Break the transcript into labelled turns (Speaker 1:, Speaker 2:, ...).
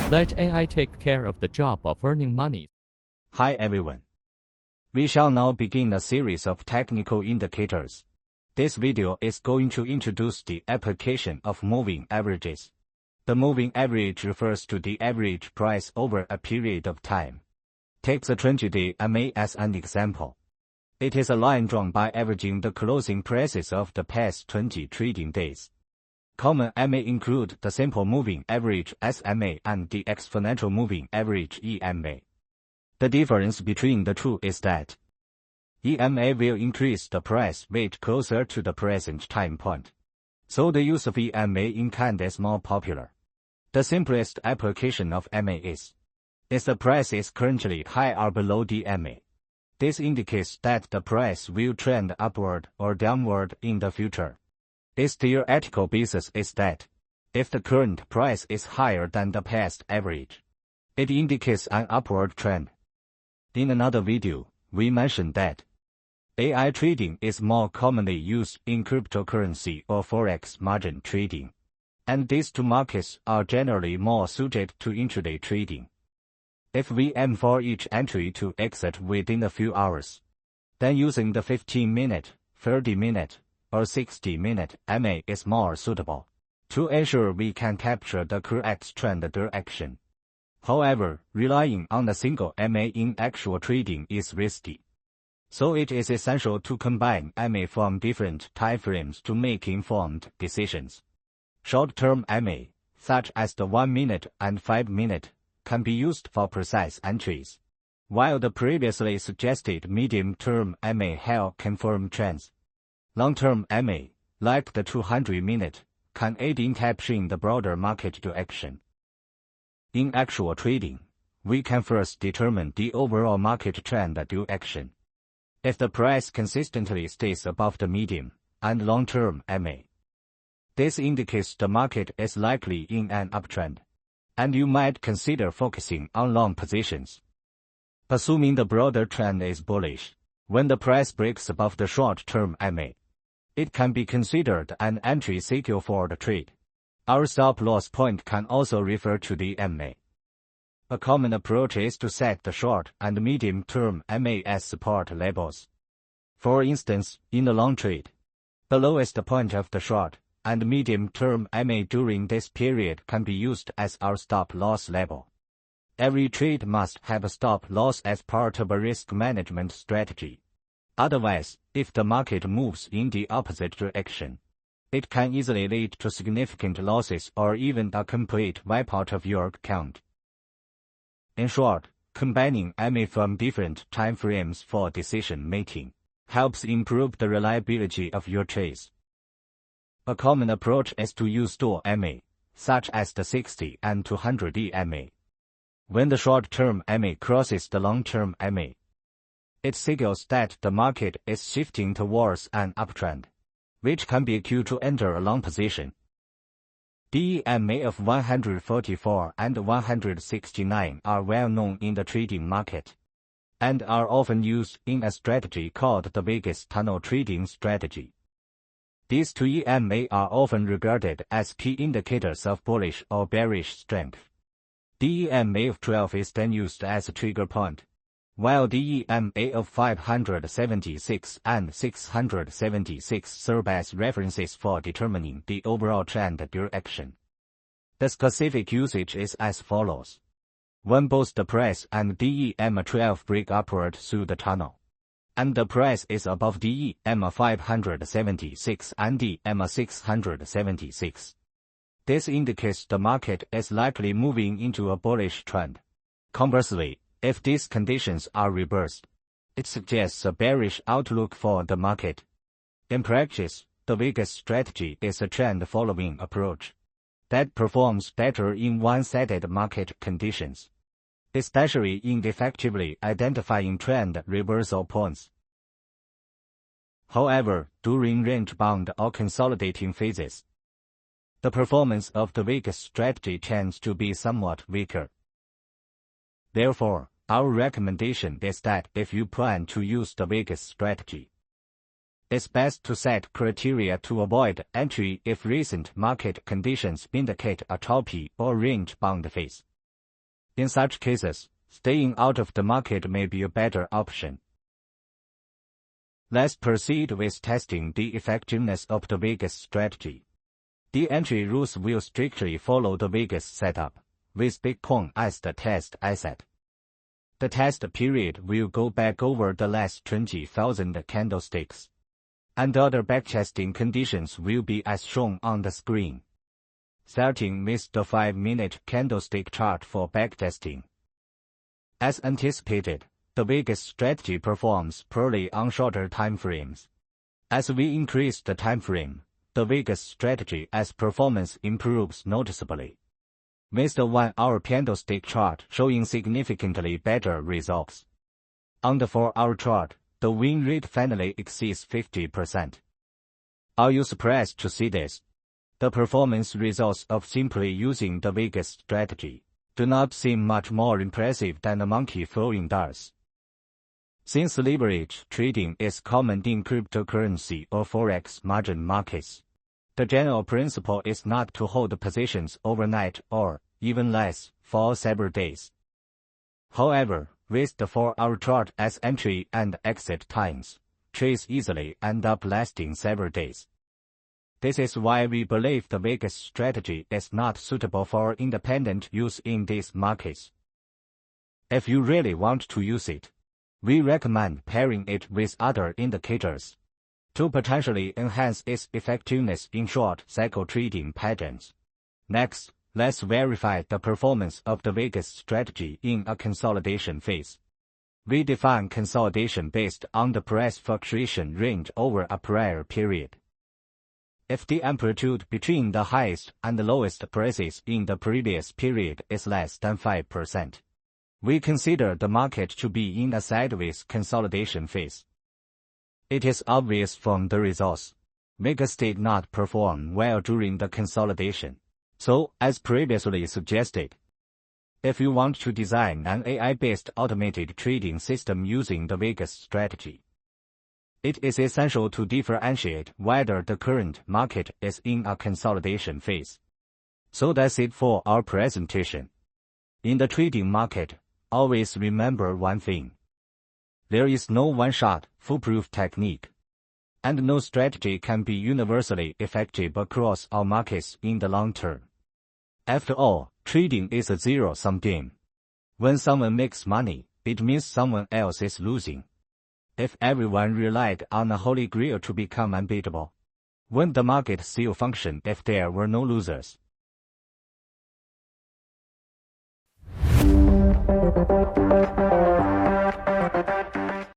Speaker 1: Let AI take care of the job of earning money.
Speaker 2: Hi everyone. We shall now begin a series of technical indicators. This video is going to introduce the application of moving averages. The moving average refers to the average price over a period of time. Take the 20-day MA as an example. It is a line drawn by averaging the closing prices of the past 20 trading days. Common MA include the simple moving average SMA and the exponential moving average EMA. The difference between the two is that EMA will increase the price weight closer to the present time point. So the use of EMA in kind is more popular. The simplest application of MA is if the price is currently high or below the MA. This indicates that the price will trend upward or downward in the future. Its theoretical basis is that if the current price is higher than the past average, it indicates an upward trend. In another video, we mentioned that AI trading is more commonly used in cryptocurrency or forex margin trading, and these two markets are generally more suited to intraday trading. If we aim for each entry to exit within a few hours, then using the 15-minute, 30-minute, or 60-minute MA is more suitable to ensure we can capture the correct trend direction. However, relying on a single MA in actual trading is risky. So it is essential to combine MA from different timeframes to make informed decisions. Short-term MA, such as the 1-minute and 5-minute, can be used for precise entries, while the previously suggested medium-term MA help confirm trends. Long-term MA, like the 200-minute, can aid in capturing the broader market direction. In actual trading, we can first determine the overall market trend direction. If the price consistently stays above the medium and long-term MA, this indicates the market is likely in an uptrend, and you might consider focusing on long positions. Assuming the broader trend is bullish, when the price breaks above the short-term MA, it can be considered an entry signal for the trade. Our stop-loss point can also refer to the MA. A common approach is to set the short and medium-term MA as support levels. For instance, in the long trade, the lowest point of the short and medium-term MA during this period can be used as our stop-loss level. Every trade must have a stop-loss as part of a risk management strategy. Otherwise, if the market moves in the opposite direction, it can easily lead to significant losses or even a complete wipeout of your account. In short, combining MA from different time frames for decision-making helps improve the reliability of your trades. A common approach is to use dual MA, such as the 60 and 200 EMA. When the short-term MA crosses the long-term MA, it signals that the market is shifting towards an uptrend, which can be a cue to enter a long position. The EMA of 144 and 169 are well known in the trading market, and are often used in a strategy called the Vegas tunnel trading strategy. These two EMA are often regarded as key indicators of bullish or bearish strength. The EMA of 12 is then used as a trigger point, while the EMA of 576 and 676 serve as references for determining the overall trend direction. The specific usage is as follows. When both the price and the EMA 12 break upward through the tunnel, and the price is above the EMA 576 and the EMA 676, this indicates the market is likely moving into a bullish trend. Conversely, if these conditions are reversed, it suggests a bearish outlook for the market. In practice, the Vegas strategy is a trend-following approach that performs better in one-sided market conditions, especially in effectively identifying trend reversal points. However, during range-bound or consolidating phases, the performance of the Vegas strategy tends to be somewhat weaker. Therefore, our recommendation is that if you plan to use the Vegas strategy, it's best to set criteria to avoid entry if recent market conditions indicate a choppy or range-bound phase. In such cases, staying out of the market may be a better option. Let's proceed with testing the effectiveness of the Vegas strategy. The entry rules will strictly follow the Vegas setup, with Bitcoin as the test asset. The test period will go back over the last 20,000 candlesticks, and other backtesting conditions will be as shown on the screen. Starting with the 5-minute candlestick chart for backtesting. As anticipated, the Vegas strategy performs poorly on shorter time frames. As we increase the time frame, the Vegas strategy as performance improves noticeably, with the 1-hour candlestick chart showing significantly better results. On the 4-hour chart, the win rate finally exceeds 50%. Are you surprised to see this? The performance results of simply using the Vegas strategy do not seem much more impressive than a monkey throwing darts. Since leverage trading is common in cryptocurrency or forex margin markets, the general principle is not to hold positions overnight or, even less, for several days. However, with the 4-hour chart as entry and exit times, trades easily end up lasting several days. This is why we believe the Vegas strategy is not suitable for independent use in these markets. If you really want to use it, we recommend pairing it with other indicators to potentially enhance its effectiveness in short cycle trading patterns. Next, let's verify the performance of the Vegas strategy in a consolidation phase. We define consolidation based on the price fluctuation range over a prior period. If the amplitude between the highest and the lowest prices in the previous period is less than 5%, we consider the market to be in a sideways consolidation phase. It is obvious from the results, Vegas did not perform well during the consolidation. So, as previously suggested, if you want to design an AI-based automated trading system using the Vegas strategy, it is essential to differentiate whether the current market is in a consolidation phase. So that's it for our presentation. In the trading market, always remember one thing. There is no one-shot, foolproof technique, and no strategy can be universally effective across all markets in the long term. After all, trading is a zero-sum game. When someone makes money, it means someone else is losing. If everyone relied on a holy grail to become unbeatable, wouldn't the market still function if there were no losers?